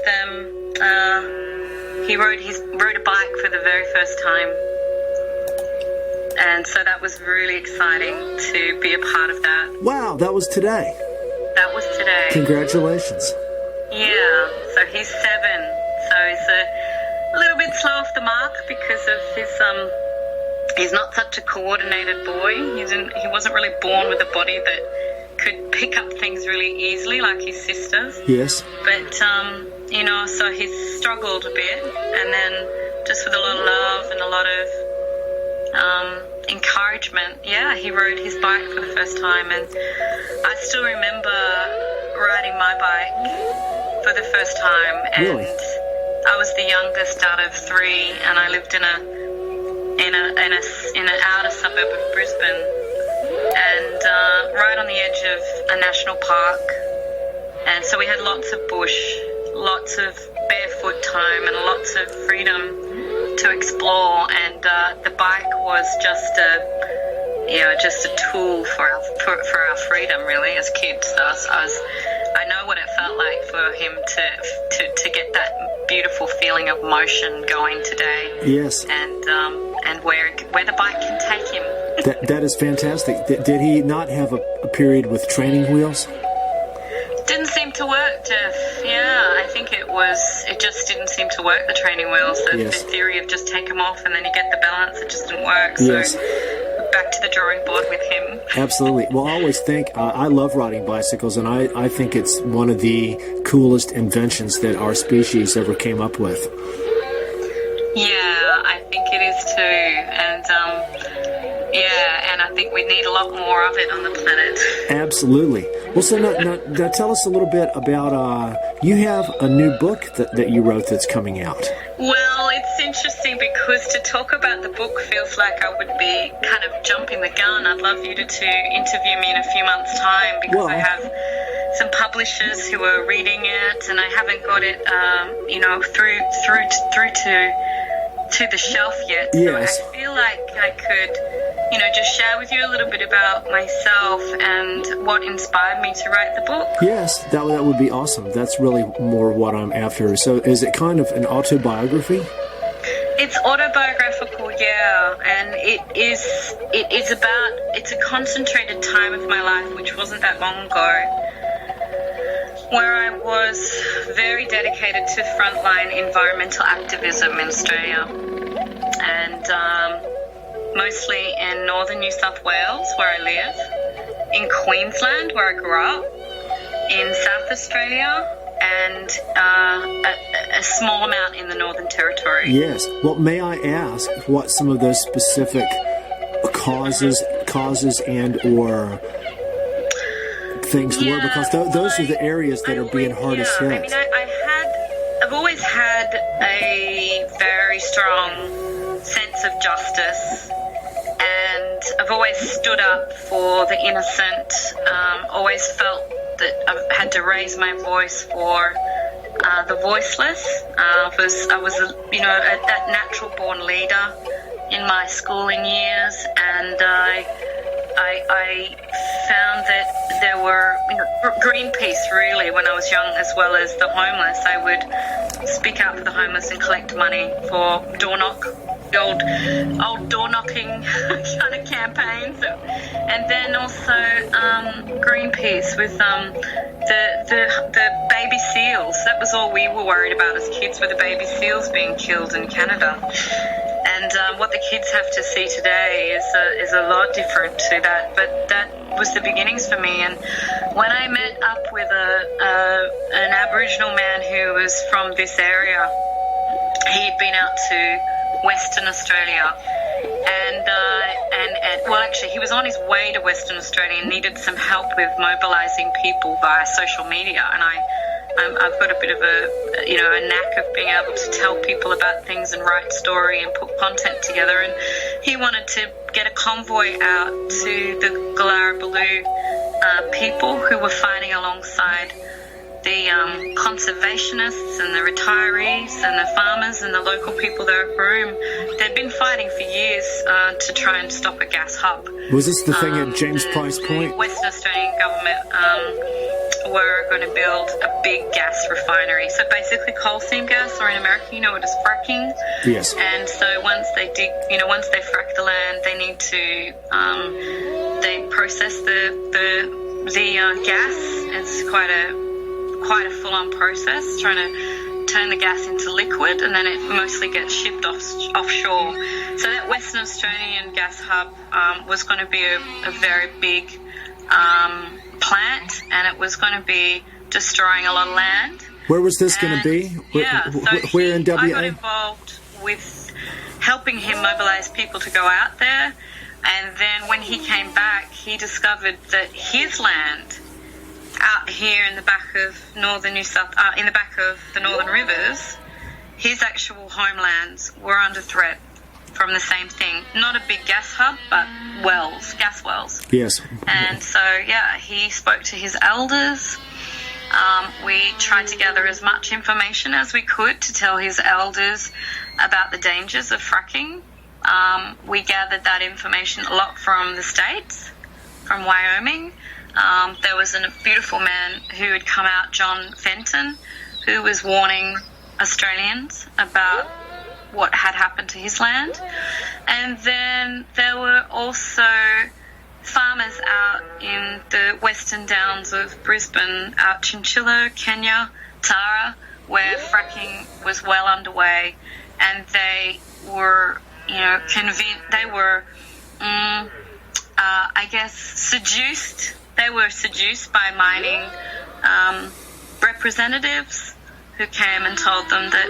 them, he rode a bike for the very first time. And so that was really exciting to be a part of that. Wow, that was today. That was today. Congratulations. Yeah, so he's 7. So he's a little bit slow off the mark because of his, he's not such a coordinated boy. He wasn't really born with a body that could pick up things really easily like his sisters. Yes. But, so he's struggled a bit. And then just with a lot of love and a lot of encouragement, he rode his bike for the first time. And I still remember riding my bike for the first time. And really? I was the youngest out of 3, and I lived in an outer suburb of Brisbane, and right on the edge of a national park. And so we had lots of bush, lots of barefoot time, and lots of freedom to explore. And the bike was just a tool for our freedom, really, as kids. So I know what it felt like for him to get that beautiful feeling of motion going today. Yes. And where the bike can take him. That is fantastic. Did he not have a period with training wheels? Didn't seem to work, Jeff. Yeah, I think it just didn't seem to work, the training wheels. The theory of just take them off and then you get the balance, it just didn't work. So yes. Back to the drawing board with him. Absolutely. Well, I always think, I love riding bicycles, and I think it's one of the coolest inventions that our species ever came up with. Yeah, I think it is too. And I think we need a lot more of it on the planet. Absolutely. Well, so now tell us a little bit about, you have a new book that you wrote that's coming out. Well, it's interesting because to talk about the book feels like I would be kind of jumping the gun. I'd love you to interview me in a few months' time because I have some publishers who are reading it, and I haven't got it, through to the shelf yet. Yes. So I feel like I could, just share with you a little bit about myself and what inspired me to write the book. Yes, that would be awesome. That's really more what I'm after. So is it kind of an autobiography? It's autobiographical, yeah, and it's a concentrated time of my life, which wasn't that long ago, where I was very dedicated to frontline environmental activism in Australia, and mostly in northern New South Wales, where I live, in Queensland, where I grew up, in South Australia, and a small amount in the Northern Territory. Yes. Well, may I ask what some of those specific causes and or things were? Because those are the areas that are being hardest hit. I mean, I've always had a very strong sense of justice, and I've always stood up for the innocent, always felt that I had to raise my voice for the voiceless. I was that natural born leader in my schooling years, and I found that there were Greenpeace really when I was young, as well as the homeless. I would speak out for the homeless and collect money for the old door knocking kind of campaigns, and then also Greenpeace with the baby seals. That was all we were worried about as kids, were the baby seals being killed in Canada. And what the kids have to see today is a lot different to that. But that was the beginnings for me. And when I met up with an Aboriginal man who was from this area, he'd been out to Western Australia, and well, actually, he was on his way to Western Australia and needed some help with mobilising people via social media. And I've got a bit of a knack of being able to tell people about things and write story and put content together. And he wanted to get a convoy out to the Galarabaloo people who were fighting alongside the conservationists and the retirees and the farmers and the local people there at Broome. They'd been fighting for years to try and stop a gas hub. Was this the thing at James Price Point? The Western Australian government were going to build a big gas refinery. So basically coal seam gas, or in America, you know it as fracking. Yes. And so once they frack the land, they need to, they process the gas. It's quite a full-on process, trying to turn the gas into liquid, and then it mostly gets shipped offshore. So that Western Australian gas hub was going to be a very big plant, and it was going to be destroying a lot of land. Where was this going to be? Where in WA? I got involved with helping him mobilise people to go out there, and then when he came back, he discovered that his land out here in the back of northern New South, in the back of the Northern Rivers, his actual homelands were under threat from the same thing. Not a big gas hub, but gas wells. Yes. And so, he spoke to his elders. We tried to gather as much information as we could to tell his elders about the dangers of fracking. We gathered that information a lot from the States, from Wyoming. There was a beautiful man who had come out, John Fenton, who was warning Australians about what had happened to his land. And then there were also farmers out in the Western Downs of Brisbane, out Chinchilla, Kenya, Tara, where fracking was well underway, and they were, seduced. They were seduced by mining representatives who came and told them that,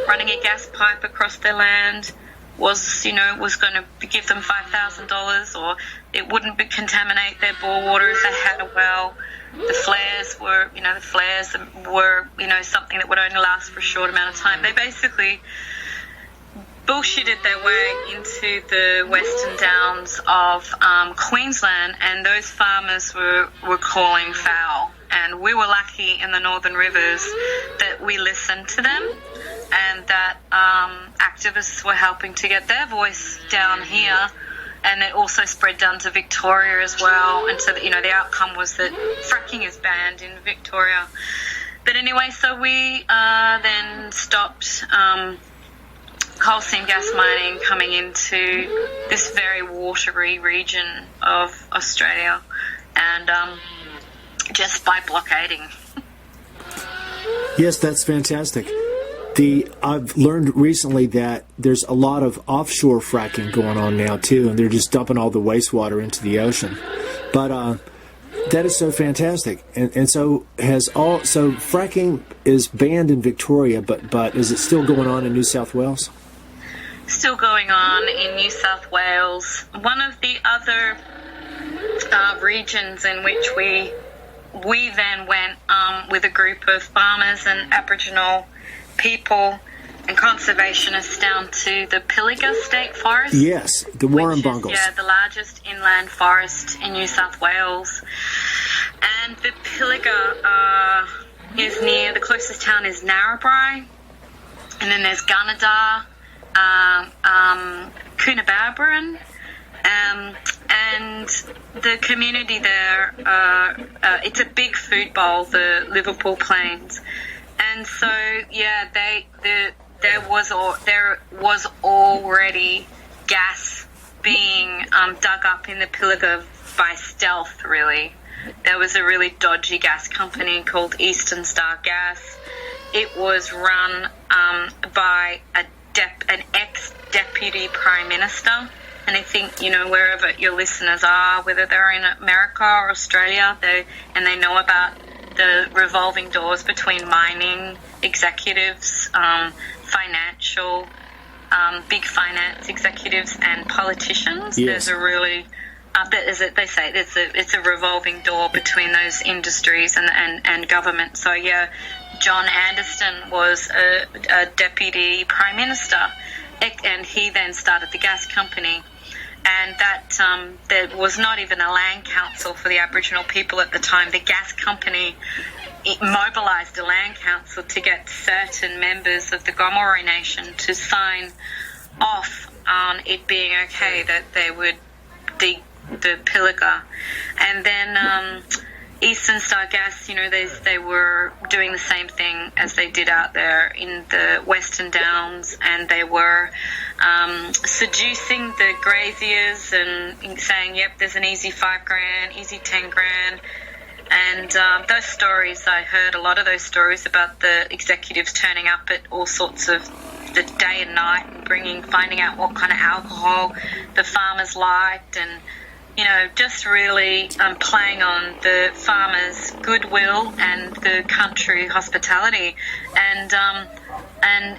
running a gas pipe across their land was going to give them $5,000, or it wouldn't contaminate their bore water if they had a well. The flares were, something that would only last for a short amount of time. They basically bullshitted their way into the Western Downs of Queensland, and those farmers were calling foul. And we were lucky in the Northern Rivers that we listened to them, and that activists were helping to get their voice down here, and it also spread down to Victoria as well. And so, the outcome was that fracking is banned in Victoria. But anyway, so we then stopped coal seam gas mining coming into this very watery region of Australia, and just by blockading. Yes, that's fantastic. I've learned recently that there's a lot of offshore fracking going on now too, and they're just dumping all the wastewater into the ocean. But that is so fantastic. And so fracking is banned in Victoria, but is it still going on in New South Wales? Still going on in New South Wales. One of the other regions in which we then went with a group of farmers and Aboriginal people and conservationists down to the Pilliga State Forest. Yes, the Warrumbungles. The largest inland forest in New South Wales. And the Pilliga is near, the closest town is Narrabri, and then there's Gunnedah, Coonabarabran, and the community there, it's a big food bowl, the Liverpool Plains. And so, there was already gas being dug up in the Pilliga by stealth, really. There was a really dodgy gas company called Eastern Star Gas. It was run by an ex-deputy prime minister. And I think, wherever your listeners are, whether they're in America or Australia, they know about the revolving doors between mining executives, financial, big finance executives, and politicians. Yes. There's a really, they say, it's a revolving door between those industries and government. So, John Anderson was a deputy prime minister, and he then started the gas company. And that there was not even a land council for the Aboriginal people at the time. The gas company mobilised a land council to get certain members of the Gomeroi Nation to sign off on it being okay that they would dig the Pilliga. And then, Eastern Star Gas, you know, they were doing the same thing as they did out there in the Western Downs, and they were seducing the graziers and saying, yep, there's an easy $5,000, easy $10,000. And those stories, I heard a lot of those stories about the executives turning up at all sorts of the day and night and finding out what kind of alcohol the farmers liked, and you know, just really playing on the farmers' goodwill and the country hospitality, and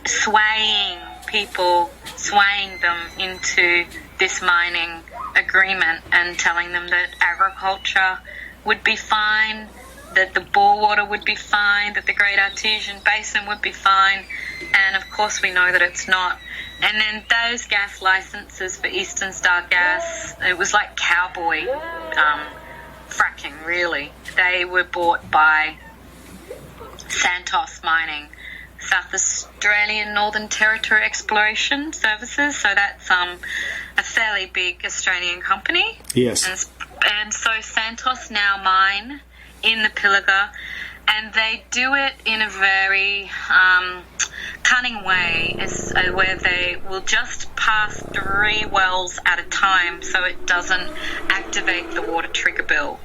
swaying them into this mining agreement and telling them that agriculture would be fine, that the bore water would be fine, that the Great Artesian Basin would be fine, and of course we know that it's not. And then those gas licenses for Eastern Star Gas, it was like cowboy fracking, really. They were bought by Santos Mining, South Australian Northern Territory Exploration Services, so that's a fairly big Australian company. Yes. And so Santos now mine in the Pilliga, and they do it in a very cunning way, where they will just pass 3 wells at a time so it doesn't activate the water trigger bill.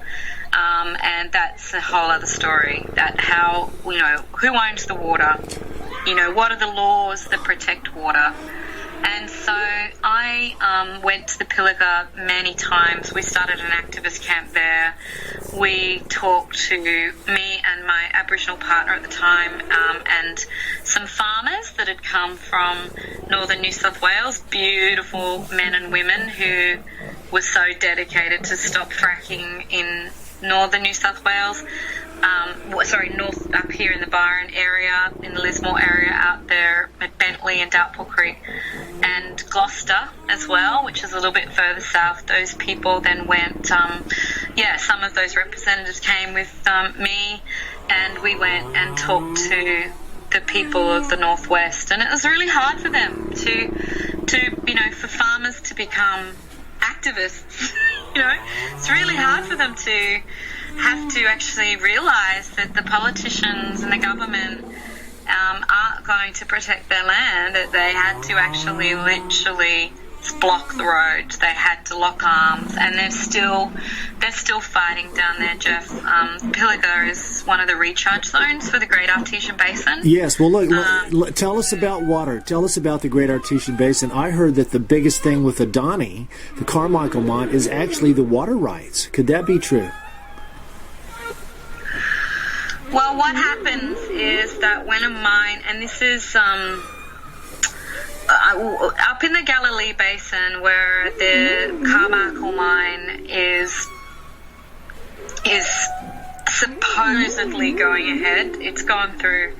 And that's a whole other story, that how, you know, who owns the water, you know, what are the laws that protect water. And so I went to the Pilliga many times. We started an activist camp there. We talked to me and my Aboriginal partner at the time, and some farmers that had come from northern New South Wales, beautiful men and women who were so dedicated to stop fracking in northern New South Wales. North up here in the Byron area, in the Lismore area out there at Bentley and Doubtful Creek, and Gloucester as well, which is a little bit further south. Those people then went, some of those representatives came with me, and we went and talked to the people of the Northwest, and it was really hard for them to you know, for farmers to become activists. You know, it's really hard for them to have to actually realise that the politicians and the government aren't going to protect their land, that they had to actually literally block the road. They had to lock arms, and they're still fighting down there, Jeff. Pilliga is one of the recharge zones for the Great Artesian Basin. Yes, well, look, tell us about water. Tell us about the Great Artesian Basin. I heard that the biggest thing with Adani, the Carmichael mine, is actually the water rights. Could that be true? Well, what happens is that when a mine, and this is up in the Galilee Basin, where the Carmichael mine is supposedly going ahead. It's gone through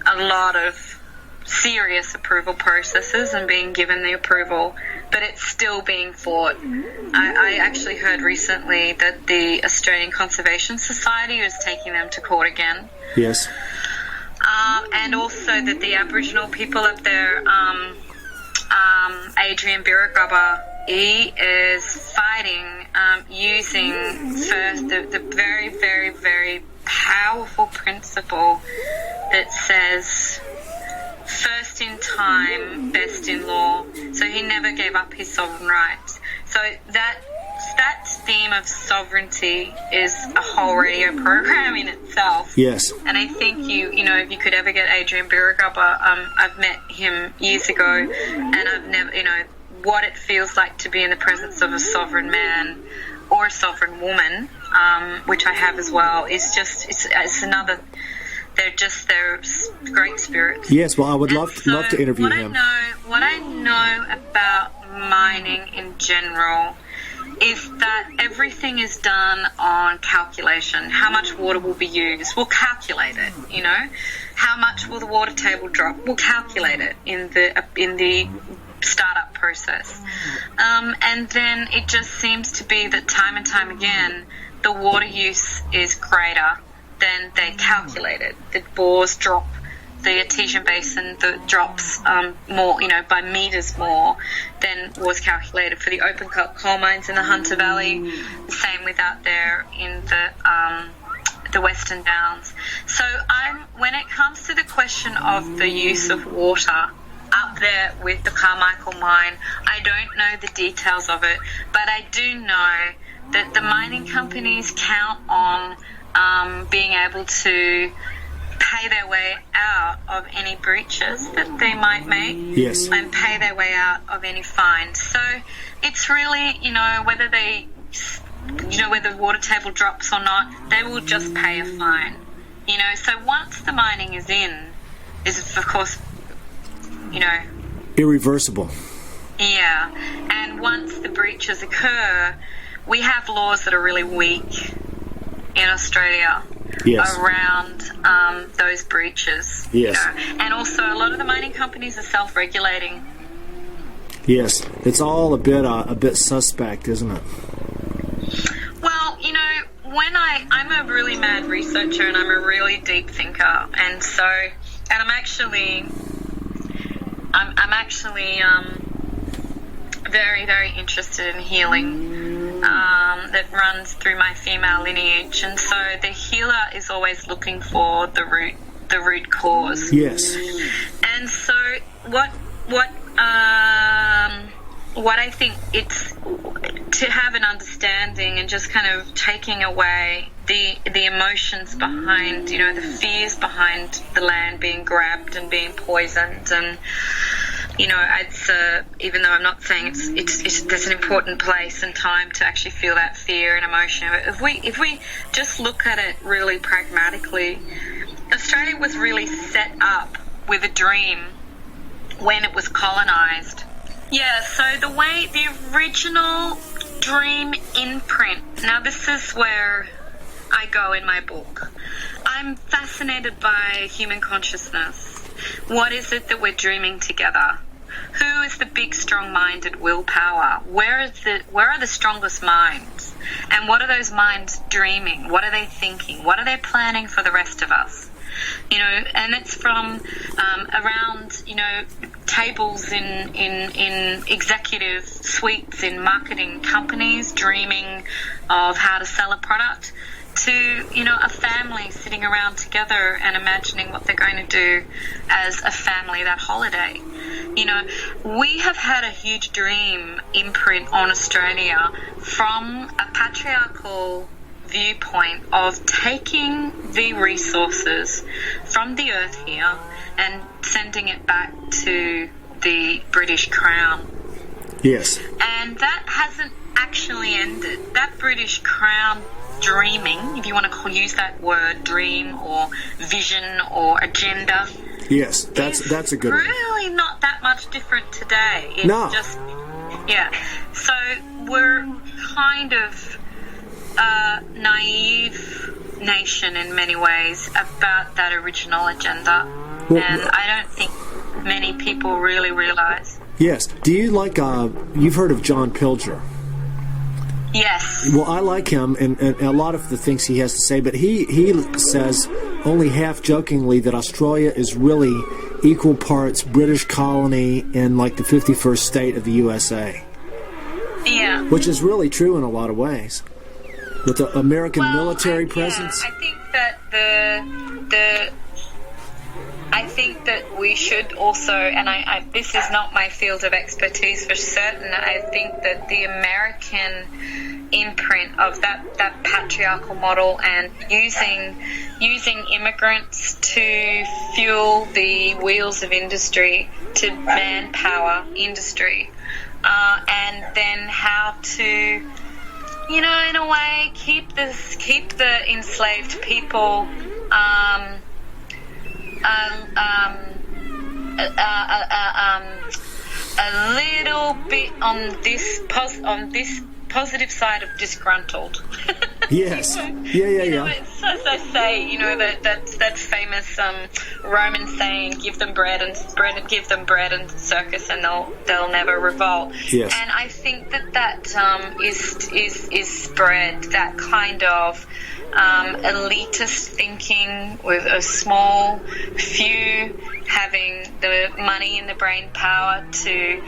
a lot of serious approval processes and being given the approval, but it's still being fought. I actually heard recently that the Australian Conservation Society is taking them to court again. Yes. And also that the Aboriginal people up there, Adrian Birragubba, he is fighting using first the very, very, very powerful principle that says first in time, best in law. So he never gave up his sovereign rights. So that theme of sovereignty is a whole radio program in itself. Yes. And I think you know, if you could ever get Adrian Birragubba, I've met him years ago, and I've never, you know, what it feels like to be in the presence of a sovereign man or a sovereign woman, which I have as well, is just, it's another, they're great spirits. Yes, well, I would love to interview him. What I know about mining in general is that everything is done on calculation. How much water will be used? We'll calculate it, you know. How much will the water table drop? We'll calculate it in the startup process. And then it just seems to be that time and time again, the water use is greater than they calculated. The bores drop, the Artesian Basin drops more, you know, by metres more than was calculated for the open cut coal mines in the Hunter Valley. The same with out there in the the Western Downs. So when it comes to the question of the use of water up there with the Carmichael mine, I don't know the details of it, but I do know that the mining companies count on being able to pay their way out of any breaches that they might make. Yes. And pay their way out of any fines. So it's really, whether whether the water table drops or not, they will just pay a fine. So once the mining is of course, irreversible. Yeah. And once the breaches occur, we have laws that are really weak in Australia. Yes. Around those breaches. Yes. And also a lot of the mining companies are self-regulating. Yes. It's all a bit suspect, isn't it? Well, when I'm a really mad researcher and I'm a really deep thinker, and I'm actually very, very interested in healing. That runs through my female lineage, and so the healer is always looking for the root cause. Yes. And so what I think it's to have an understanding and just kind of taking away the emotions behind, the fears behind the land being grabbed and being poisoned, and it's even though I'm not saying it's there's an important place and time to actually feel that fear and emotion. But if we just look at it really pragmatically, Australia was really set up with a dream when it was colonised. Yeah, so the original dream imprint. Now this is where I go in my book. I'm fascinated by human consciousness. What is it that we're dreaming together? Who is the big, strong-minded willpower? Where are the strongest minds? And what are those minds dreaming? What are they thinking? What are they planning for the rest of us? And it's from around, tables in executive suites in marketing companies dreaming of how to sell a product, to, a family sitting around together and imagining what they're going to do as a family that holiday. We have had a huge dream imprint on Australia from a patriarchal viewpoint of taking the resources from the earth here and sending it back to the British Crown. Yes. And that hasn't actually ended. That British Crown dreaming, if you want to use that word, dream or vision or agenda. Yes, that's a good one. Really not that much different today. It's just, So we're kind of a naive nation in many ways about that original agenda. Well, and I don't think many people really realise. Yes. Do you like, you've heard of John Pilger? Yes. Well, I like him and a lot of the things he has to say, but he says, only half jokingly, that Australia is really equal parts British colony and like the 51st state of the USA. Yeah. Which is really true in a lot of ways. With the American military presence. I think that I think that we should also, and this is not my field of expertise for certain, I think that the American imprint of that patriarchal model and using immigrants to fuel the wheels of industry, to manpower industry, and then how to, in a way, keep the enslaved people a little bit on this positive side of disgruntled. Yes. Yeah. It's, as I say, that famous Roman saying, give them bread and circus, and they'll never revolt. Yes. And I think that is spread, that kind of elitist thinking, with a small few having the money and the brain power to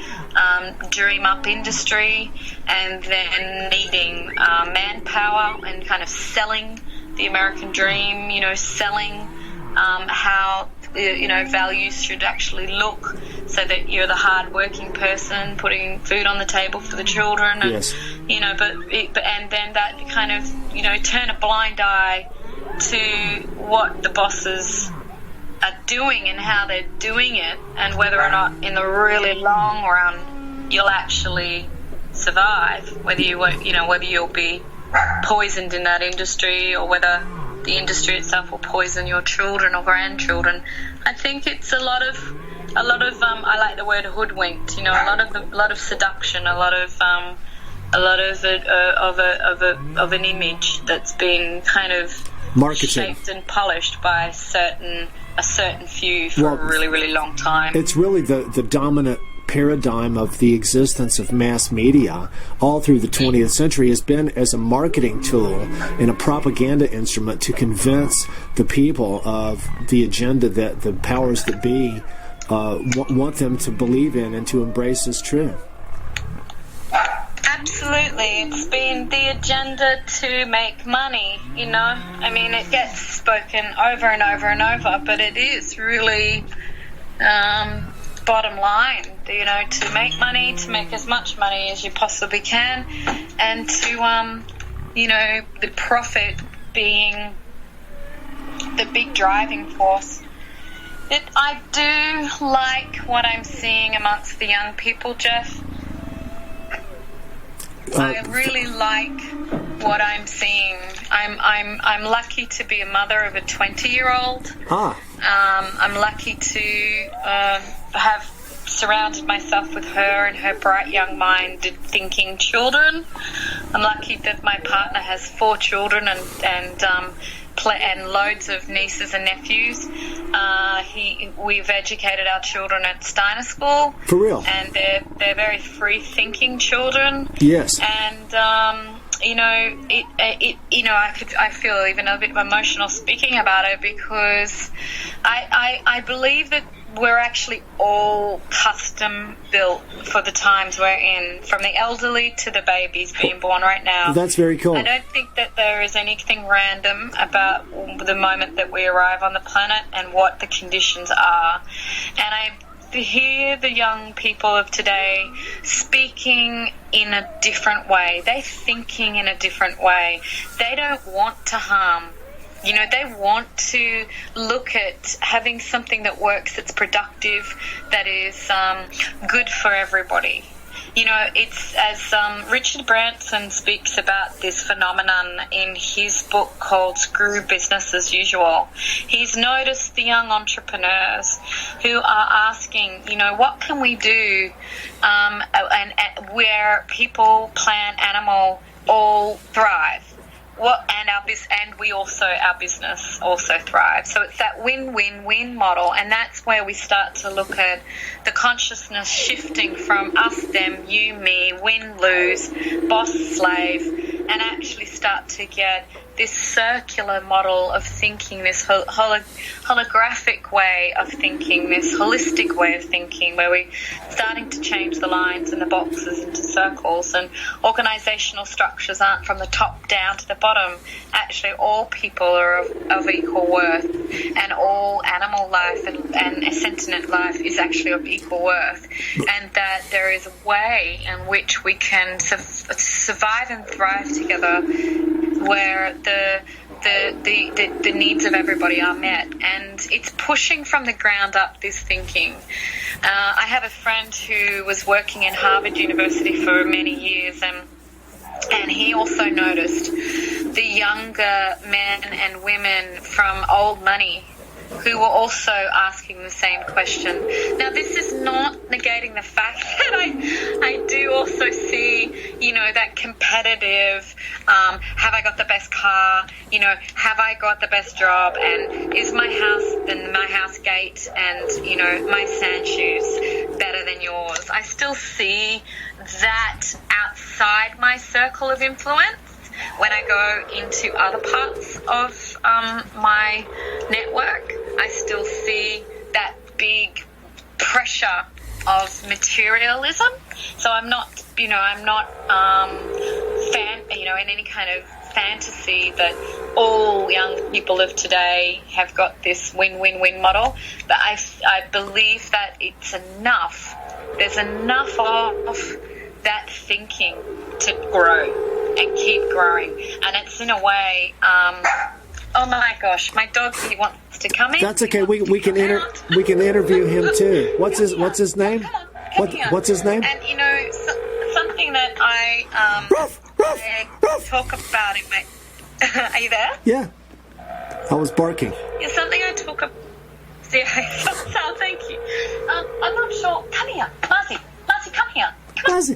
dream up industry, and then needing manpower and kind of selling the American dream, selling how values should actually look, so that you're the hard-working person putting food on the table for the children, and yes. And then that kind of turn a blind eye to what the bosses are doing and how they're doing it, and whether or not in the really long run you'll actually survive, whether you'll be poisoned in that industry, or whether the industry itself will poison your children or grandchildren. I think it's a lot of I like the word hoodwinked, a lot of seduction, a lot of an image that's been kind of marketing, shaped and polished by a certain few for a really, really long time. It's really the dominant paradigm of the existence of mass media all through the 20th century has been as a marketing tool and a propaganda instrument to convince the people of the agenda that the powers that be want them to believe in and to embrace as true. Absolutely. It's been the agenda to make money, I mean, it gets spoken over and over and over, but it is really bottom line, to make money, to make as much money as you possibly can, and to, the profit being the big driving force. I do like what I'm seeing amongst the young people, Jeff. I really like what I'm seeing. I'm lucky to be a mother of a 20-year-old. I'm lucky to have surrounded myself with her and her bright young mind thinking children. I'm lucky that my partner has 4 children and loads of nieces and nephews. We've educated our children at Steiner School. For real? And they're very free-thinking children. Yes. And I feel even a bit emotional speaking about it, because I believe that we're actually all custom built for the times we're in, from the elderly to the babies being born right now. That's very cool. I don't think that there is anything random about the moment that we arrive on the planet and what the conditions are. And I hear the young people of today speaking in a different way. They're thinking in a different way. They don't want to harm. They want to look at having something that works, that's productive, that is good for everybody. It's as Richard Branson speaks about this phenomenon in his book called Screw Business as Usual. He's noticed the young entrepreneurs who are asking, what can we do and where people, plant, animal all thrive. Our business also thrives. So it's that win-win-win model, and that's where we start to look at the consciousness shifting from us, them, you, me, win, lose, boss, slave, and actually start to get this circular model of thinking, this holographic way of thinking, this holistic way of thinking, where we're starting to change the lines and the boxes into circles, and organisational structures aren't from the top down to the bottom. Actually, all people are of equal worth, and all animal life and sentient life is actually of equal worth, and that there is a way in which we can survive and thrive together, where the needs of everybody are met. And it's pushing from the ground up this thinking. I have a friend who was working in Harvard University for many years, and he also noticed the younger men and women from old money who were also asking the same question. Now, this is not negating the fact that I do also see, that competitive, have I got the best car, have I got the best job, and is my house gate and, my sand shoes better than yours? I still see that outside my circle of influence. When I go into other parts of my network, I still see that big pressure of materialism. So I'm not in any kind of fantasy that all young people of today have got this win-win-win model, but I believe that it's enough. There's enough of that thinking to grow and keep growing. And it's in a way, oh my gosh, my dog, he wants to come in. That's okay. We can interview him too. What's his name? What's his name? And you know, something that I talk about in my. Are you there? Yeah. I was barking. Yeah, something I talk about. Yeah, so thank you. I'm not sure. Come here, Muzzy, come here. Buzzy,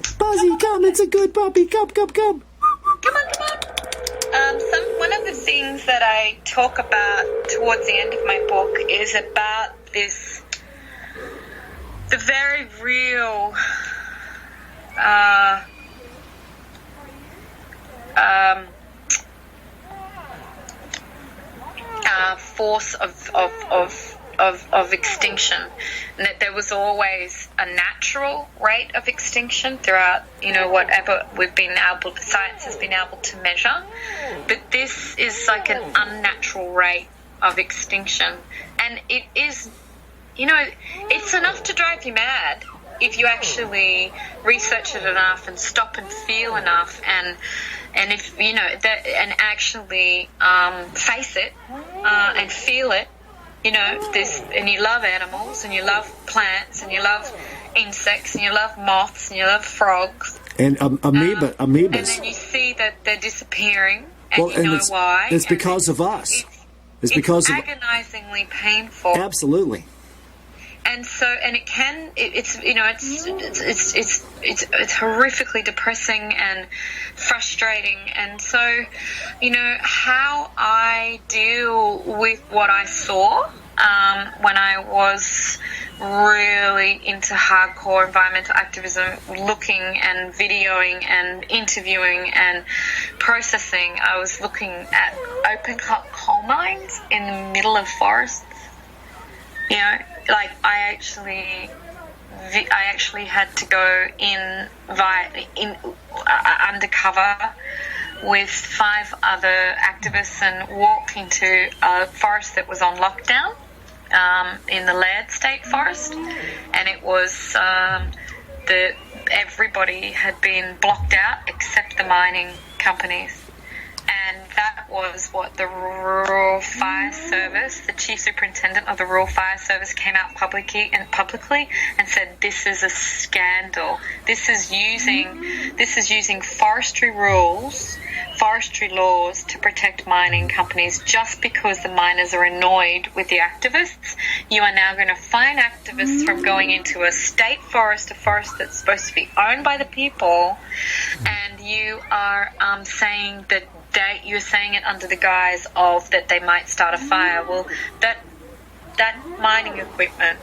come! It's a good puppy. Come! Come on. One of the things that I talk about towards the end of my book is about the very real force of extinction, and that there was always a natural rate of extinction throughout, you know, whatever science has been able to measure, but this is like an unnatural rate of extinction, and it is, you know, it's enough to drive you mad if you actually research it enough and stop and feel enough, and if you know that, and actually face it and feel it, you know, this, and you love animals and you love plants and you love insects and you love moths and you love frogs and amoebas. And then you see that they're disappearing, and you know why? It's because of us. It's because of agonizingly painful. Absolutely. And so, and it's you know, it's horrifically depressing and frustrating. And so, you know, how I deal with what I saw when I was really into hardcore environmental activism, looking and videoing and interviewing and processing. I was looking at open cut coal mines in the middle of forests. You know, like I actually had to go in undercover with 5 other activists and walk into a forest that was on lockdown in the Laird State Forest, and it was everybody had been blocked out except the mining companies. And that was what the Rural Fire Service, the Chief Superintendent of the Rural Fire Service, came out publicly and said, this is a scandal. This is using forestry rules, forestry laws to protect mining companies just because the miners are annoyed with the activists. You are now going to fine activists from going into a state forest, a forest that's supposed to be owned by the people, and you are saying that you're saying it under the guise of that they might start a fire. Well, that mining equipment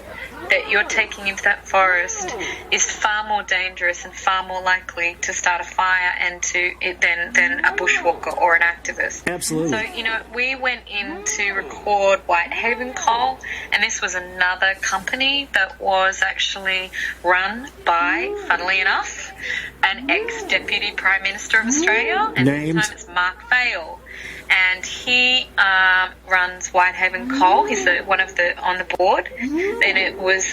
that you're taking into that forest is far more dangerous and far more likely to start a fire and than a bushwalker or an activist. Absolutely. So, you know, we went in to record Whitehaven Coal, and this was another company that was actually run by, funnily enough, an ex-Deputy Prime Minister of Australia, and Named? this time it's Mark Vaile. And he runs Whitehaven Coal. He's one of on the board, and it was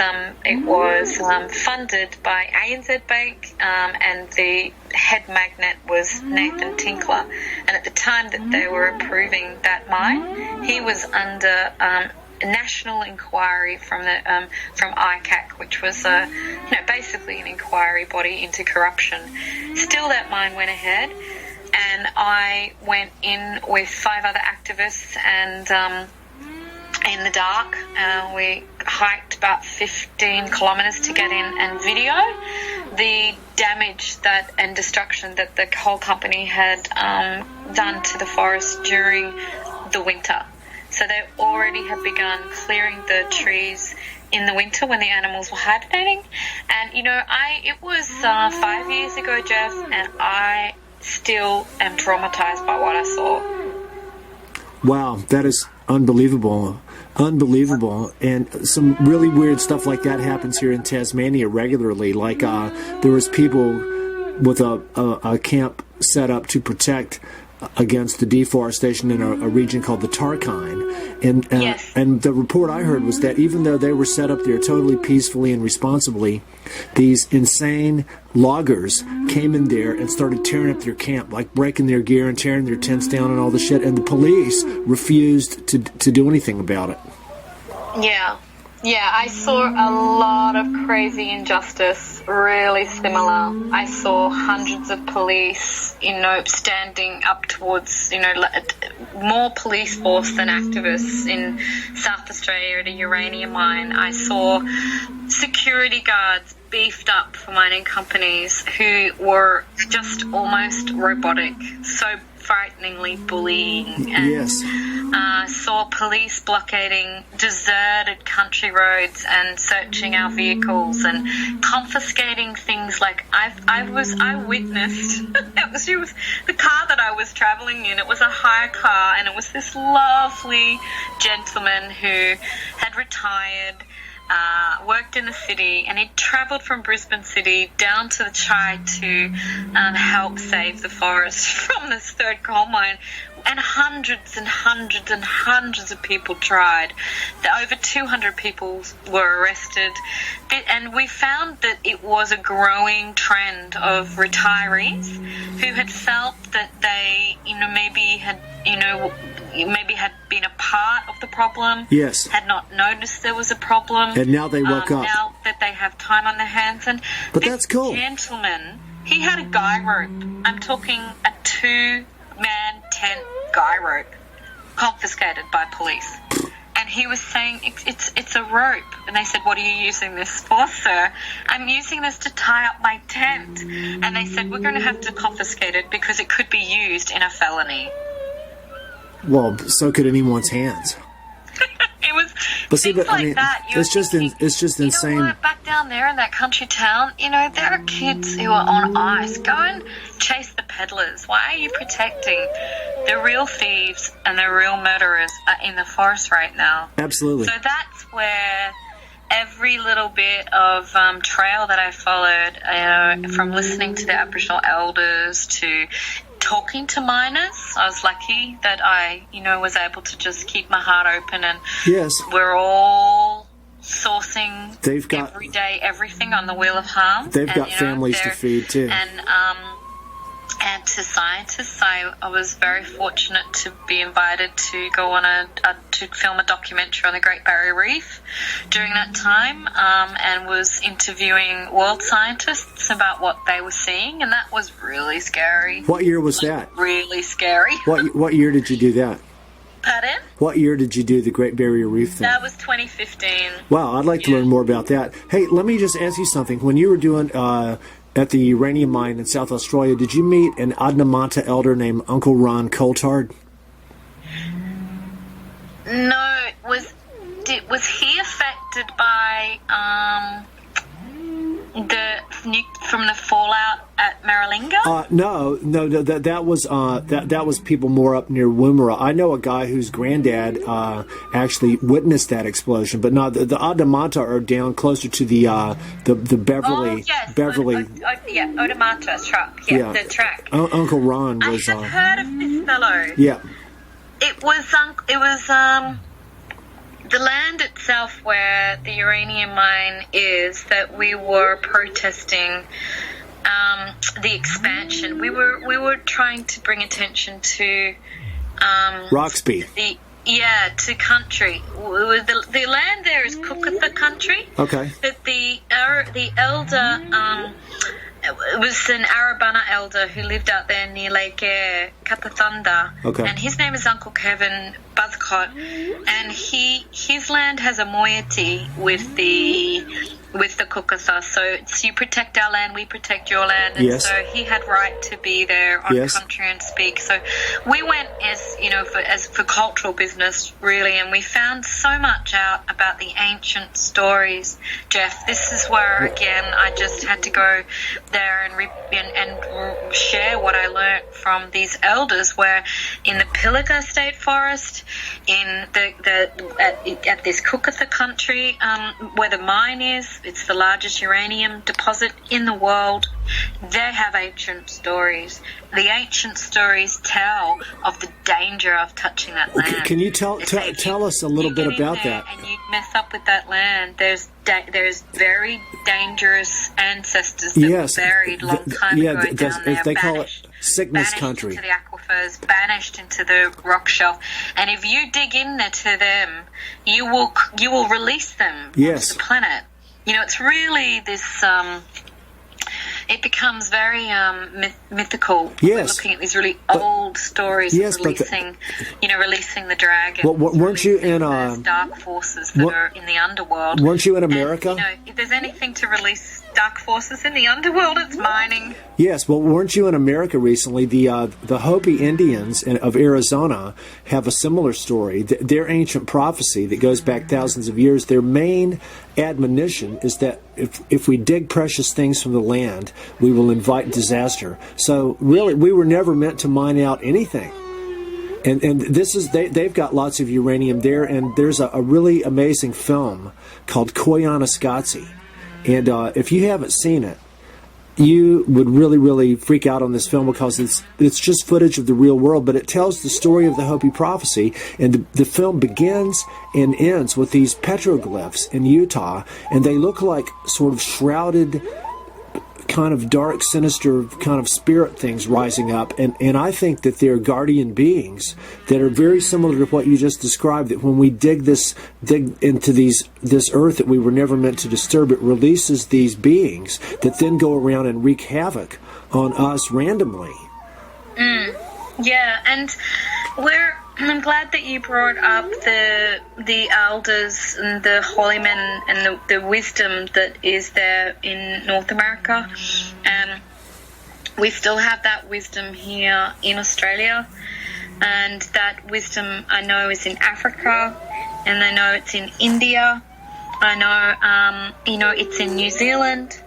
funded by ANZ Bank, and the head magnate was Nathan Tinkler. And at the time that they were approving that mine, he was under a national inquiry from ICAC, which was basically an inquiry body into corruption. Still, that mine went ahead. And I went in with 5 other activists, and in the dark, we hiked about 15 kilometres to get in and video the damage and destruction that the coal company had done to the forest during the winter. So they already had begun clearing the trees in the winter when the animals were hibernating. And, you know, it was 5 years ago, Jeff, and I still am traumatized by what I saw. Wow, that is unbelievable. And some really weird stuff like that happens here in Tasmania regularly. Like there was people with a camp set up to protect against the deforestation in a region called the Tarkine. And Yes. and the report I heard was that even though they were set up there totally peacefully and responsibly, these insane loggers came in there and started tearing up their camp, like breaking their gear and tearing their tents down and all the shit. And the police refused to do anything about it. Yeah, I saw a lot of crazy injustice, really similar. I saw hundreds of police, standing up towards, more police force than activists in South Australia at a uranium mine. I saw security guards beefed up for mining companies who were just almost robotic, so frighteningly bullying, and Yes. saw police blockading deserted country roads and searching our vehicles and confiscating things like I witnessed it was the car that I was traveling in. It was a hire car, and it was this lovely gentleman who had retired, worked in the city, and he travelled from Brisbane City down to the Chai to help save the forest from this third coal mine. And hundreds and hundreds and hundreds of people tried. Over 200 people were arrested. And we found that it was a growing trend of retirees who had felt that they, maybe had been a part of the problem. Yes. Had not noticed there was a problem. And now they woke up. Now that they have time on their hands. But this that's cool. Gentleman, he had a guy rope. I'm talking a 2-man tent guy rope, confiscated by police. And he was saying, it's a rope. And they said, what are you using this for, sir? I'm using this to tie up my tent. And they said, we're going to have to confiscate it because it could be used in a felony. Well, so could anyone's hands. It was But see, things but, I like mean, that. it's just insane. You know what? Back down there in that country town, there are kids who are on ice. Go and chase the peddlers. Why are you protecting the real thieves and the real murderers are in the forest right now? Absolutely. So that's where every little bit of trail that I followed, from listening to the Aboriginal elders to talking to miners, I was lucky that I, was able to just keep my heart open, and Yes. we're all sourcing They've got- every day everything on the Wheel of Harm. They've And, got families to they're- feed, too. And to scientists, I was very fortunate to be invited to go on to film a documentary on the Great Barrier Reef during that time, and was interviewing world scientists about what they were seeing, and that was really scary. What year was that? Really scary. What year did you do that? Pardon? What year did you do the Great Barrier Reef thing? That was 2015. Wow, I'd like to learn more about that. Hey, let me just ask you something. When you were doing at the uranium mine in South Australia, did you meet an Adnamata elder named Uncle Ron Coulthard? No, was he affected by from the fallout at Maralinga? No, that was people more up near Woomera. I know a guy whose granddad actually witnessed that explosion, but no, the Adnamata are down closer to the Beverly. Oh, yes. Beverly. Odamata truck. Yeah, the track. Uncle Ron I was. have heard of this fellow. Yeah. It was the land itself where the uranium mine is that we were protesting the expansion. We were trying to bring attention to Roxby. to country. The land there is Cookatha country. Okay. But the elder it was an Arabana elder who lived out there near Lake Eyre, Katathanda. Okay. And his name is Uncle Kevin Buzzcott, and his land has a moiety with the Cookatha. So it's you protect our land, we protect your land, and Yes. so he had right to be there on Yes. country and speak. So we went for cultural business really, and we found so much out about the ancient stories. Jeff, this is where again I just had to go there and share what I learnt from these elders. Where in the Pilliga State Forest, in at this Cookatha country, where the mine is. It's the largest uranium deposit in the world. They have ancient stories. The ancient stories tell of the danger of touching that land. Can you tell us a little bit about that? And you mess up with that land. There's very dangerous ancestors that were buried long time ago down there. They call it sickness country. Banished into the aquifers, banished into the rock shelf. And if you dig in there to them, you will release them onto the planet. You know, it's really this. It becomes very mythical. Yes. We're looking at these really old stories of releasing the dragon. Well, weren't you in those dark forces that are in the underworld? Weren't you in America? And, if there's anything to release dark forces in the underworld, it's mining. Yes. Well, weren't you in America recently? The Hopi Indians of Arizona have a similar story. Their ancient prophecy that goes back thousands of years. Their main admonition is that if we dig precious things from the land, we will invite disaster. So really, we were never meant to mine out anything. And this is they've got lots of uranium there, and there's a really amazing film called Koyaanisqatsi. And if you haven't seen it, you would really, really freak out on this film because it's just footage of the real world, but it tells the story of the Hopi prophecy, and the film begins and ends with these petroglyphs in Utah, and they look like sort of shrouded, kind of dark, sinister kind of spirit things rising up, and I think that they're guardian beings that are very similar to what you just described, that when we dig into this earth that we were never meant to disturb, it releases these beings that then go around and wreak havoc on us randomly. Yeah, and I'm glad that you brought up the elders and the holy men and the wisdom that is there in North America. We still have that wisdom here in Australia, and that wisdom I know is in Africa, and I know it's in India. I know, it's in New Zealand,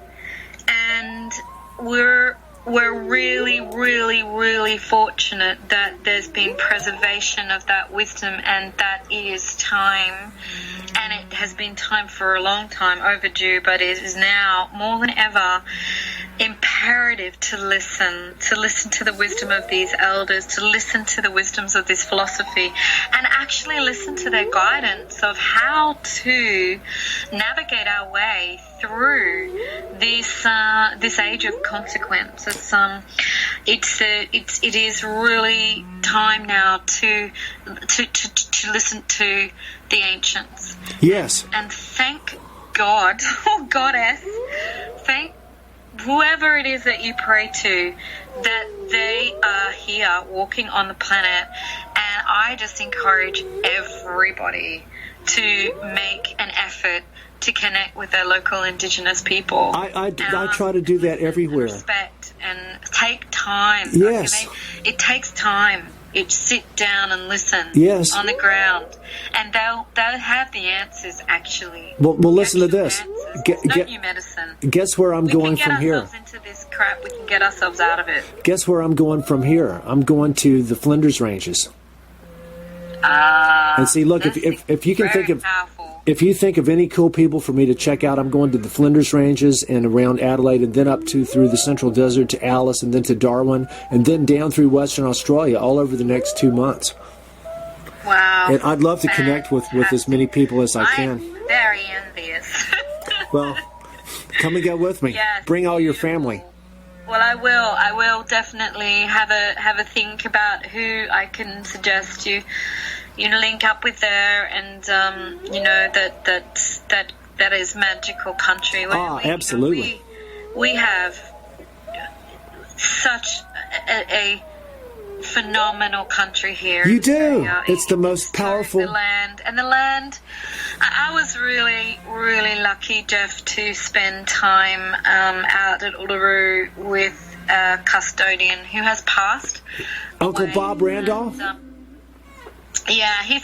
and we're really, really, really fortunate that there's been preservation of that wisdom, and that is time, and it has been time for a long time, overdue, but it is now more than ever imperative to listen to the wisdom of these elders, to listen to the wisdoms of this philosophy, and actually listen to their guidance of how to navigate our way through this age of consequence. It is really time now to listen to the ancients. Yes. And thank God, or Goddess, thank whoever it is that you pray to, that they are here walking on the planet. And I just encourage everybody to make an effort to connect with their local Indigenous people. I try to do that everywhere. Respect and take time. Yes. It takes time. It's sit down and listen. Yes. On the ground, and they'll have the answers. Actually. Well, listen to this. No new medicine. Guess where I'm going from here? We can get ourselves into this crap. We can get ourselves out of it. Guess where I'm going from here? I'm going to the Flinders Ranges. And see, look, if you can think of powerful. If you think of any cool people for me to check out, I'm going to the Flinders Ranges and around Adelaide, and then up through the Central Desert to Alice, and then to Darwin, and then down through Western Australia, all over the next 2 months. Wow. And I'd love to connect with as many people as I can. I'm very envious. Well, come and go with me. Yes, bring all your family. Well, I will definitely have a think about who I can suggest you link up with there, and that is magical country. Absolutely. We have such a phenomenal country here. You do. It's the most powerful. The land. I was really, really lucky, Jeff, to spend time out at Uluru with a custodian who has passed. Uncle Bob Randolph?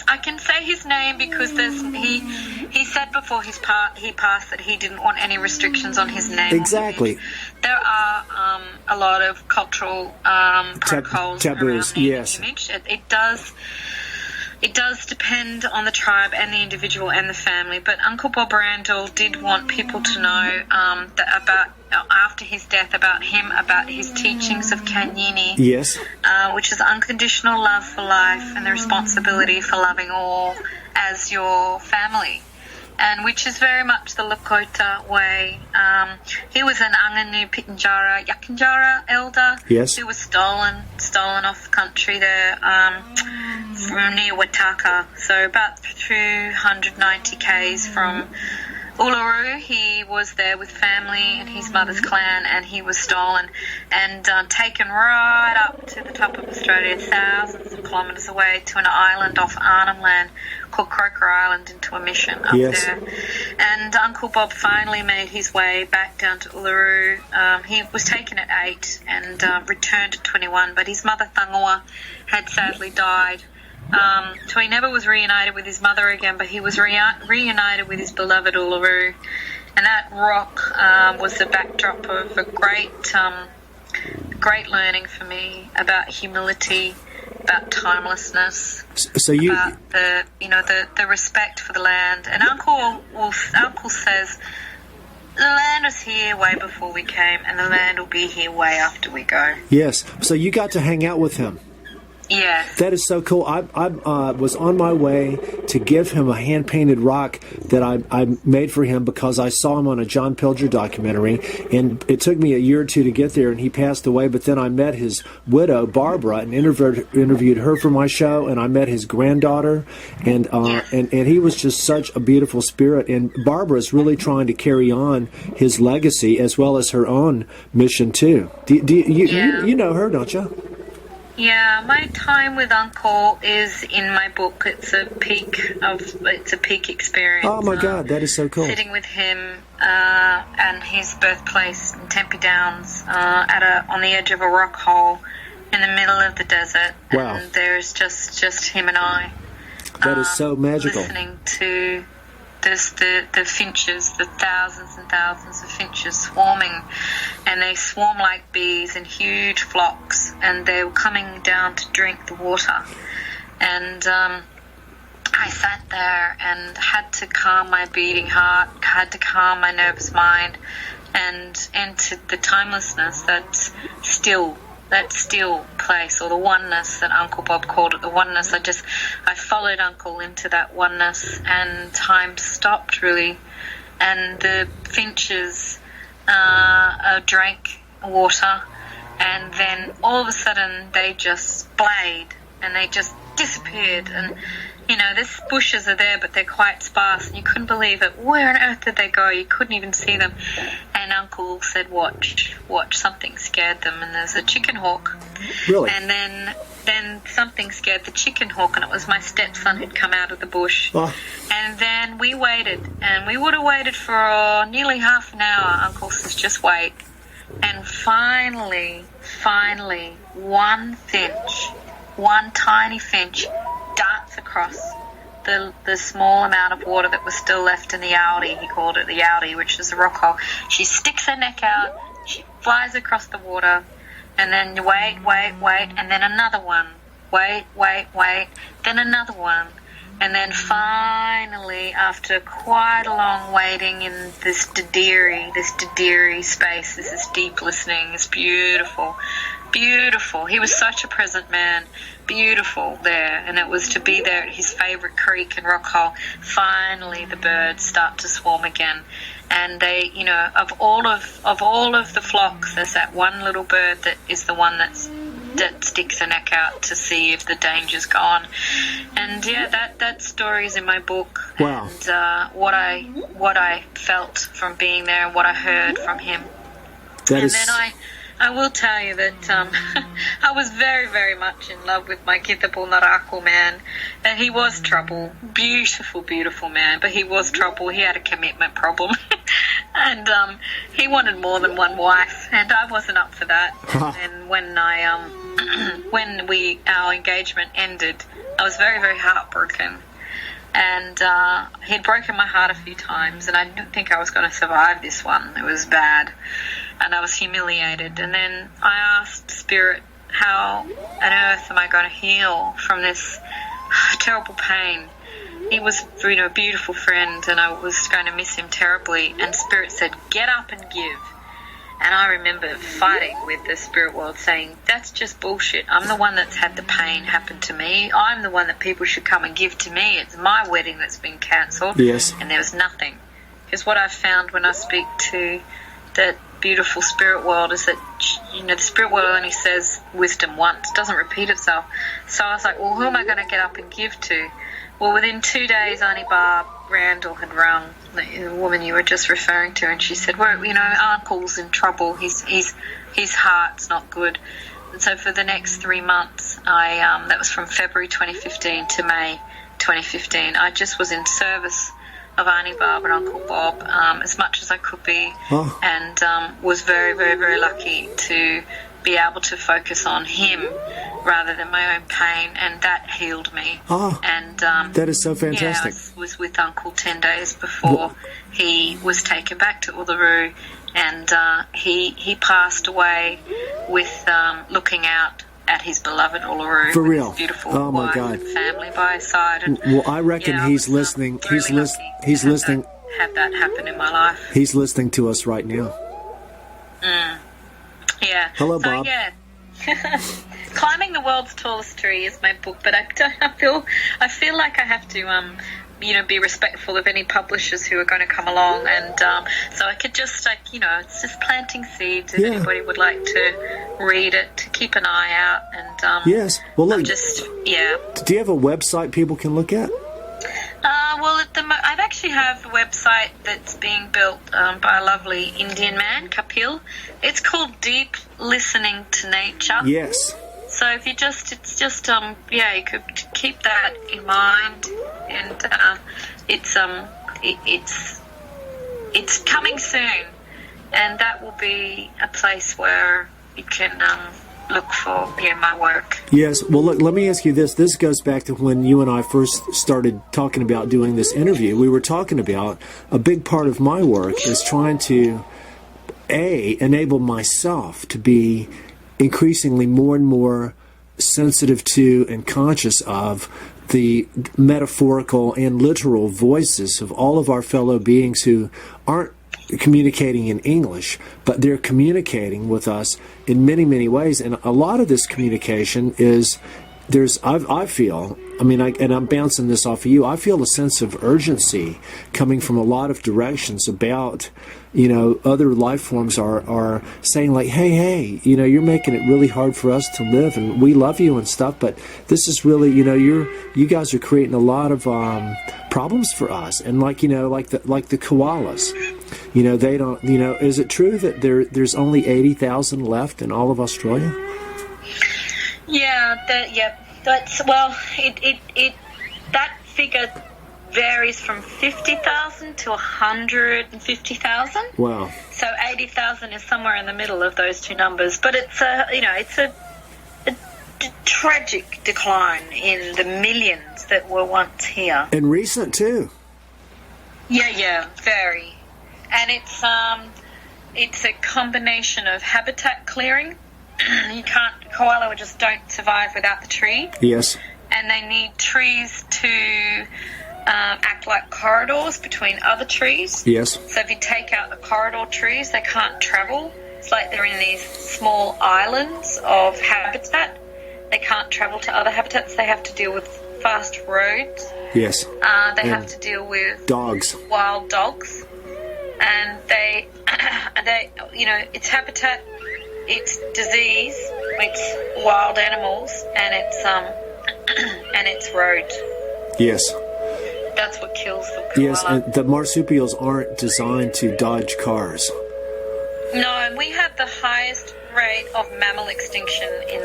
I can say his name because he said before he passed that he didn't want any restrictions on his name. Exactly. There are a lot of cultural protocols taboos. Around yes. image. it does depend on the tribe and the individual and the family, but Uncle Bob Randall did want people to know that about after his death, about his teachings of Kanyini, Yes. which is unconditional love for life and the responsibility for loving all as your family, and which is very much the Lakota way. He was an Anganu Pitjantjatjara Yakanjara elder, Yes. who was stolen off the country there from near Wataka, so about 290 k's from Uluru. He was there with family and his mother's clan, and he was stolen and taken right up to the top of Australia, thousands of kilometres away, to an island off Arnhem Land called Croker Island, into a mission up Yes. there. And Uncle Bob finally made his way back down to Uluru. He was taken at 8 and returned at 21, but his mother Thangua had sadly died. So he never was reunited with his mother again, but he was reunited with his beloved Uluru. And that rock was the backdrop of a great learning for me about humility, about timelessness, So you, about the respect for the land. And Uncle says, the land was here way before we came, and the land will be here way after we go. yes. So you got to hang out with him. Yes. That is so cool. I was on my way to give him a hand-painted rock that I made for him because I saw him on a John Pilger documentary, and it took me a year or two to get there, and he passed away. But then I met his widow, Barbara, and interviewed her for my show, and I met his granddaughter, and he was just such a beautiful spirit. And Barbara's really trying to carry on his legacy as well as her own mission too. You know her, don't you? Yeah, my time with Uncle is in my book. It's a peak experience. Oh my God, that is so cool. Sitting with him and his birthplace in Tempe Downs on the edge of a rock hole in the middle of the desert. Wow. And there's just him and I. That is so magical. Listening to the finches, the thousands and thousands of finches swarming, and they swarm like bees in huge flocks, and they were coming down to drink the water. And I sat there and had to calm my beating heart, had to calm my nervous mind, and entered the timelessness that's still place, or the oneness that Uncle Bob called it, the oneness. I followed Uncle into that oneness, and time stopped really, and the finches drank water, and then all of a sudden they just splayed and they just disappeared. And these bushes are there, but they're quite sparse, and you couldn't believe it. Where on earth did they go? You couldn't even see them. And Uncle said, watch, something scared them. And there's a chicken hawk. Really? And then something scared the chicken hawk, and it was my stepson who'd come out of the bush. Oh. And then we waited, and we would have waited for nearly half an hour. Uncle says, just wait. And finally, one tiny finch darts across the small amount of water that was still left in the Yauri. He called it the Yauri, which is a rock hole. She sticks her neck out, she flies across the water, and then you wait, and then another one. Wait, then another one. And then finally, after quite a long waiting in this Dadiri space, this deep listening, it's beautiful. He was such a present man, beautiful there, and it was to be there at his favourite creek and rock hole. Finally, the birds start to swarm again, and they, of all of the flocks, there's that one little bird that is the one that sticks her neck out to see if the danger's gone. And that story is in my book. Wow. And what I felt from being there and what I heard from him. Then I will tell you that I was very, very much in love with my Kitapul Naraku man. And he was trouble. Beautiful, beautiful man. But he was trouble. He had a commitment problem. And he wanted more than one wife. And I wasn't up for that. And when our engagement ended, I was very, very heartbroken. And he'd broken my heart a few times. And I didn't think I was going to survive this one. It was bad. And I was humiliated. And then I asked Spirit, how on earth am I going to heal from this terrible pain. He was, a beautiful friend, and I was going to miss him terribly. And Spirit said, get up and give. And I remember fighting with the spirit world, saying, that's just bullshit. I'm the one that's had the pain happen to me. I'm the one that people should come and give to me. It's my wedding that's been cancelled. Yes. And there was nothing. Because what I've found when I speak to that beautiful spirit world is that, the spirit world only says wisdom once. It doesn't repeat itself. So I was like, well, who am I going to get up and give to? Well, within 2 days, Auntie Barb Randall had rung, the woman you were just referring to, and she said, well, Uncle's in trouble. His heart's not good. And so for the next 3 months, that was from February 2015 to May 2015, I just was in service of Auntie Barb and Uncle Bob as much as I could be, and was very, very, very lucky to be able to focus on him rather than my own pain, and that healed me. And that is so fantastic. Yeah, I was with Uncle 10 days before he was taken back to Uluru, and he passed away with looking out at his beloved Uluru. For real? His beautiful my wife God. and family by his side. And, well, I reckon he's listening. He's listening. Had that happen in my life. He's listening to us right now. Yeah. Hello, Bob. Yeah. Climbing the World's Tallest Tree is my book, but I feel like I have to be respectful of any publishers who are going to come along, and so I could just it's just planting seeds if anybody would like to read it, to keep an eye out, and yes. Well, look, do you have a website people can look at? Well, I actually have a website that's being built by a lovely Indian man, Kapil. It's called Deep Listening to Nature. Yes. So if you you could keep that in mind, and it's coming soon, and that will be a place where you can look for my work. Yes. Well, look, let me ask you this. This goes back to when you and I first started talking about doing this interview. We were talking about a big part of my work is trying to, enable myself to be increasingly more and more sensitive to and conscious of the metaphorical and literal voices of all of our fellow beings who aren't communicating in English, but they're communicating with us in many, many ways. And a lot of this communication is, I feel, and I'm bouncing this off of you, I feel a sense of urgency coming from a lot of directions about, other life forms are saying like, hey, you're making it really hard for us to live, and we love you and stuff, but this is really, you guys are creating a lot of problems for us. And like the koalas, they don't, is it true that there's only 80,000 left in all of Australia? That's that figure varies from 50,000 to 150,000. Wow. So 80,000 is somewhere in the middle of those two numbers, but it's a tragic decline in the millions that were once here. And recent too. Yeah, very. And it's a combination of habitat clearing. Koala just don't survive without the tree. Yes. And they need trees to act like corridors between other trees. Yes. So if you take out the corridor trees, they can't travel. It's like they're in these small islands of habitat. They can't travel to other habitats. They have to deal with fast roads. Yes. They have to deal with dogs, wild dogs, and they it's habitat, it's disease, it's wild animals, and it's road. Yes. That's what kills the koala. Yes, and the marsupials aren't designed to dodge cars. No, and we have the highest rate of mammal extinction in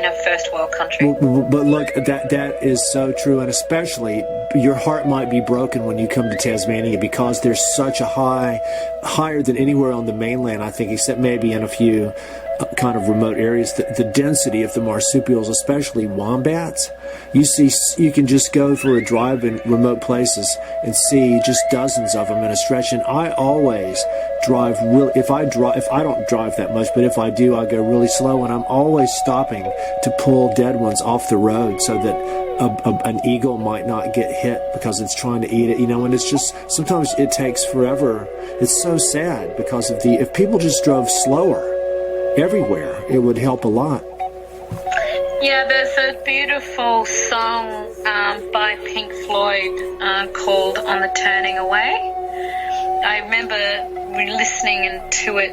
a first world country. But look, that is so true, and especially your heart might be broken when you come to Tasmania because there's such a higher than anywhere on the mainland, I think, except maybe in a few kind of remote areas, the density of the marsupials, especially wombats. You can just go for a drive in remote places and see just dozens of them in a stretch. And I always drive really. If I don't drive that much, but if I do, I go really slow, and I'm always stopping to pull dead ones off the road so that an eagle might not get hit because it's trying to eat it. And it's just sometimes it takes forever. It's so sad because of if people just drove slower everywhere, it would help a lot. Yeah, there's a beautiful song by Pink Floyd called "On the Turning Away." I remember listening to it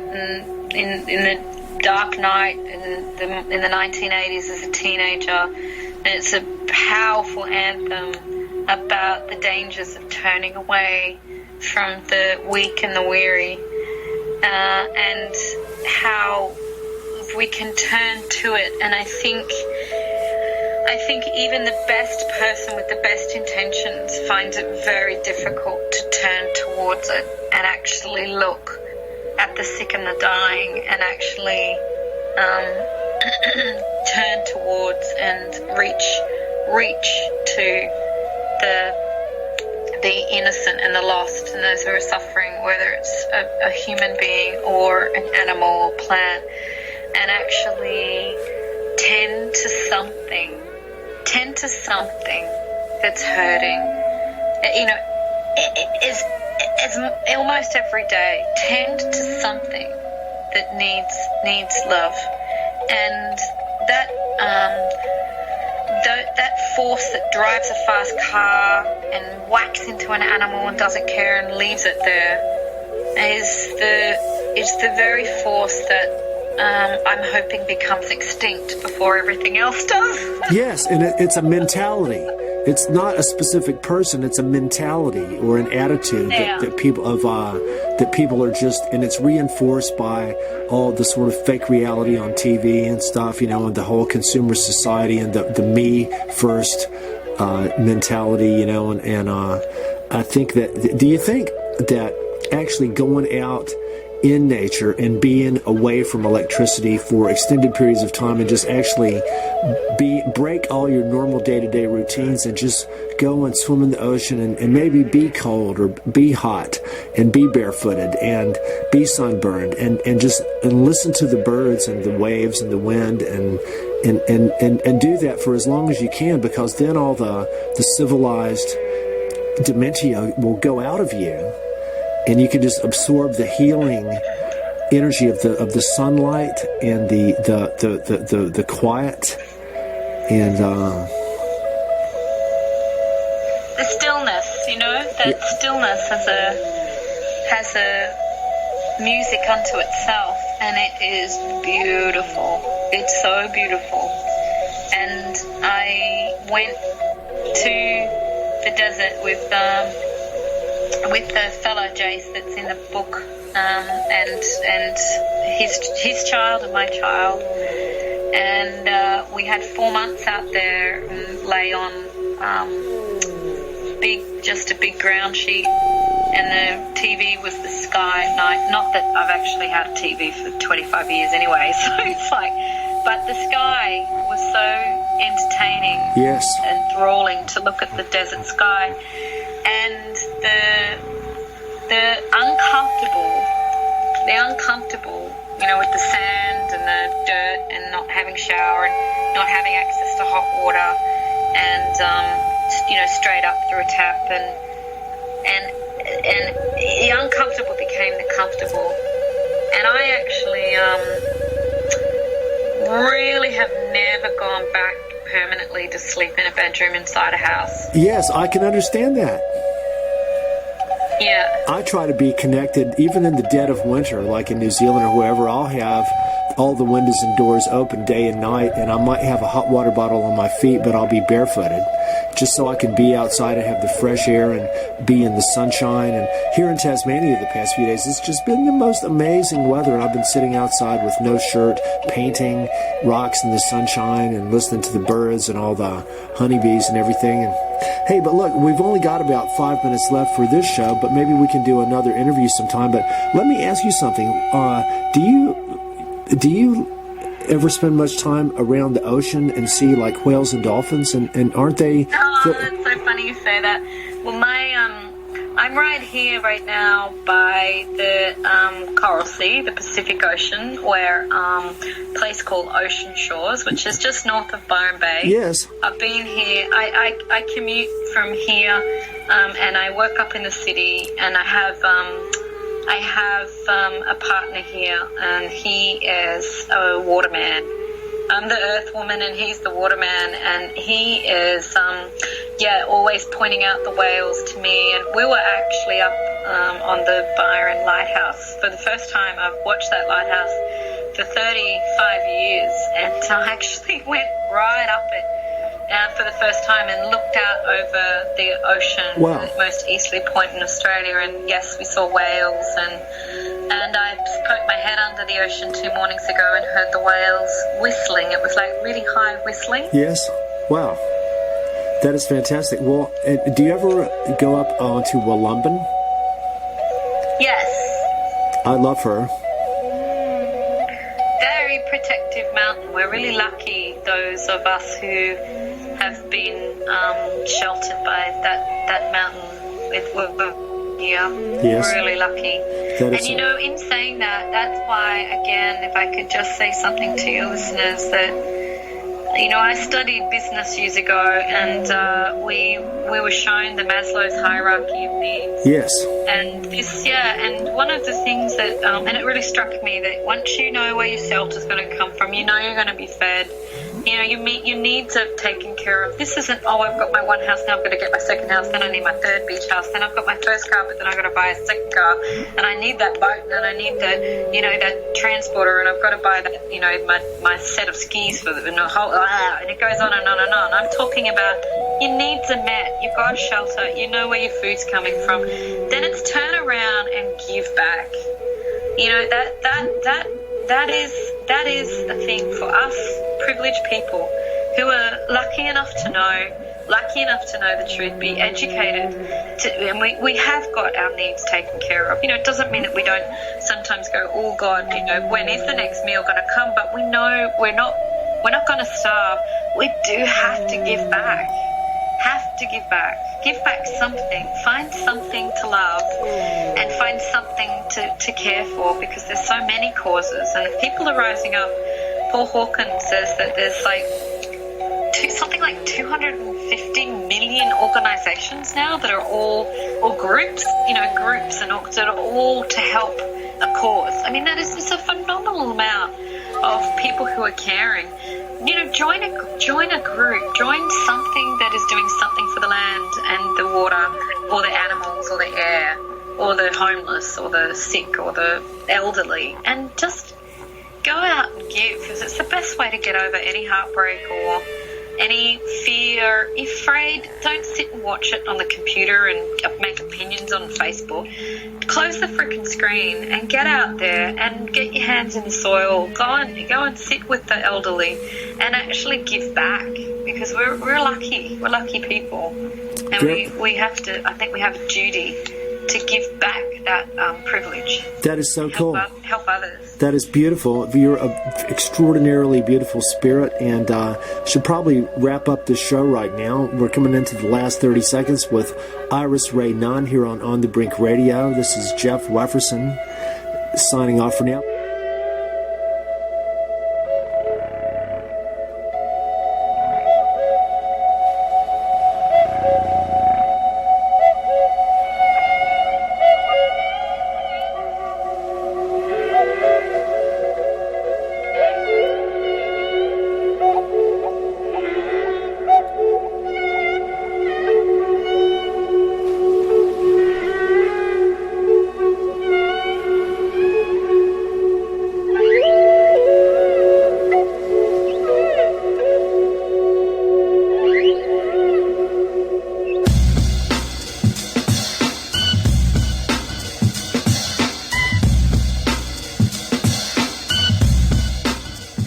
in the dark night in the 1980s as a teenager, and it's a powerful anthem about the dangers of turning away from the weak and the weary, and how we can turn to it. And I think even the best person with the best intentions finds it very difficult to turn towards it and actually look at the sick and the dying and actually turn towards and reach to the innocent and the lost and those who are suffering, whether it's a human being or an animal or plant, and actually tend to something that's hurting. Is almost every day. Tend to something that needs love, and that force that drives a fast car and whacks into an animal and doesn't care and leaves it there is the very force that I'm hoping becomes extinct before everything else does. Yes, and it's a mentality. It's not a specific person. It's a mentality or an attitude that people are just, and it's reinforced by all the sort of fake reality on TV and stuff, and the whole consumer society and the me first mentality, and I think that. Do you think that actually going out in nature and being away from electricity for extended periods of time and just actually break all your normal day-to-day routines and just go and swim in the ocean and maybe be cold or be hot and be barefooted and be sunburned and listen to the birds and the waves and the wind and do that for as long as you can, because then all the civilized dementia will go out of you. And you can just absorb the healing energy of the sunlight and the quiet and the stillness. That stillness has a music unto itself, and it is beautiful. It's so beautiful. And I went to the desert with the fellow Jace that's in the book, and his child and my child, and we had 4 months out there and lay on just a big ground sheet, and the TV was the sky at night. Not that I've actually had a TV for 25 years anyway, so it's like, but the sky was so entertaining, yes, and enthralling to look at the desert sky. And the uncomfortable, with the sand and the dirt and not having shower and not having access to hot water and straight up through a tap and the uncomfortable became the comfortable. And I actually really have never gone back permanently to sleep in a bedroom inside a house. Yes, I can understand that. Yeah. I try to be connected even in the dead of winter, like in New Zealand or wherever. I'll have all the windows and doors open day and night, and I might have a hot water bottle on my feet, but I'll be barefooted just so I can be outside and have the fresh air and be in the sunshine. And here in Tasmania the past few days, it's just been the most amazing weather, and I've been sitting outside with no shirt, painting rocks in the sunshine and listening to the birds and all the honeybees and everything. And hey, but look, we've only got about 5 minutes left for this show, but maybe we can do another interview sometime. But let me ask you something. Do you ever spend much time around the ocean and see like whales and dolphins, and aren't they? Oh, that's so funny you say that. Well, I'm right here right now by the Coral Sea, the Pacific Ocean, where a place called Ocean Shores, which is just north of Byron Bay. Yes. I've been here. I commute from here, and I work up in the city, and I have a partner here, and he is a waterman. I'm the earth woman and he's the waterman, and he is always pointing out the whales to me. And we were actually up on the Byron Lighthouse for the first time. I've watched that lighthouse for 35 years, and I actually went right up it for the first time and looked out over the ocean. Wow. The most easterly point in Australia, and yes, we saw whales, and I poked my head under the ocean 2 mornings ago and heard the whales whistling. It was like really high whistling. Yes. Wow. That is fantastic. Well, do you ever go up to Wollumbin? Yes. I love her. Very protective mountain. We're really lucky, those of us who have been sheltered by that mountain. Yes. We're really lucky. And in saying that, that's why, again, if I could just say something to your listeners, that I studied business years ago, and we were shown the Maslow's hierarchy of needs. Yes. And and one of the things that, and it really struck me, that once you know where your shelter's going to come from, you know you're going to be fed. Your needs are taken care of. This isn't, I've got my one house, now I've got to get my second house, then I need my third beach house, then I've got my first car, but then I've got to buy a second car, and I need that boat, and I need that transporter, and I've got to buy that, my set of skis for the whole, and it goes on and on and on. I'm talking about your needs are met, you've got a shelter, you know where your food's coming from. Then it's turn around and give back. That is a thing for us privileged people who are lucky enough to know the truth, be educated, and we have got our needs taken care of. It doesn't mean that we don't sometimes go, oh God, when is the next meal going to come? But we know we're not going to starve. We do have to give back. Give back something. Find something to love and find something to care for, because there's so many causes and people are rising up. Paul Hawkins says that there's something like 250 million organizations now that are all, or groups and that are all to help a cause. I mean, that is just a phenomenal amount of people who are caring. Join a group, join something that is doing something for the land and the water, or the animals, or the air, or the homeless, or the sick, or the elderly, and just go out and give, because it's the best way to get over any heartbreak or any fear. If afraid, don't sit and watch it on the computer and make opinions on Facebook. Close the freaking screen and get out there and get your hands in the soil. Go and sit with the elderly and actually give back, because we're lucky. We're lucky people, and we have to. I think we have a duty to give back that privilege. That is so cool. Help others. That is beautiful. You're an extraordinarily beautiful spirit, and should probably wrap up this show right now. We're coming into the last 30 seconds with Iris Ray Nunn here on the Brink Radio. This is Jeff Wefferson signing off for now.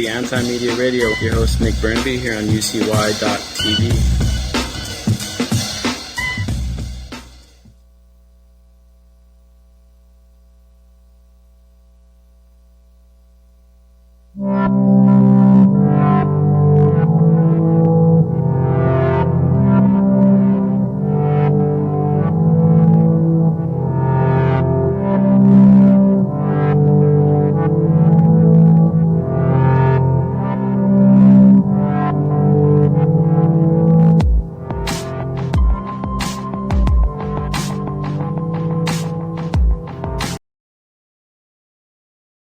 Anti-Media Radio with your host Nick Burnby here on UCY.tv.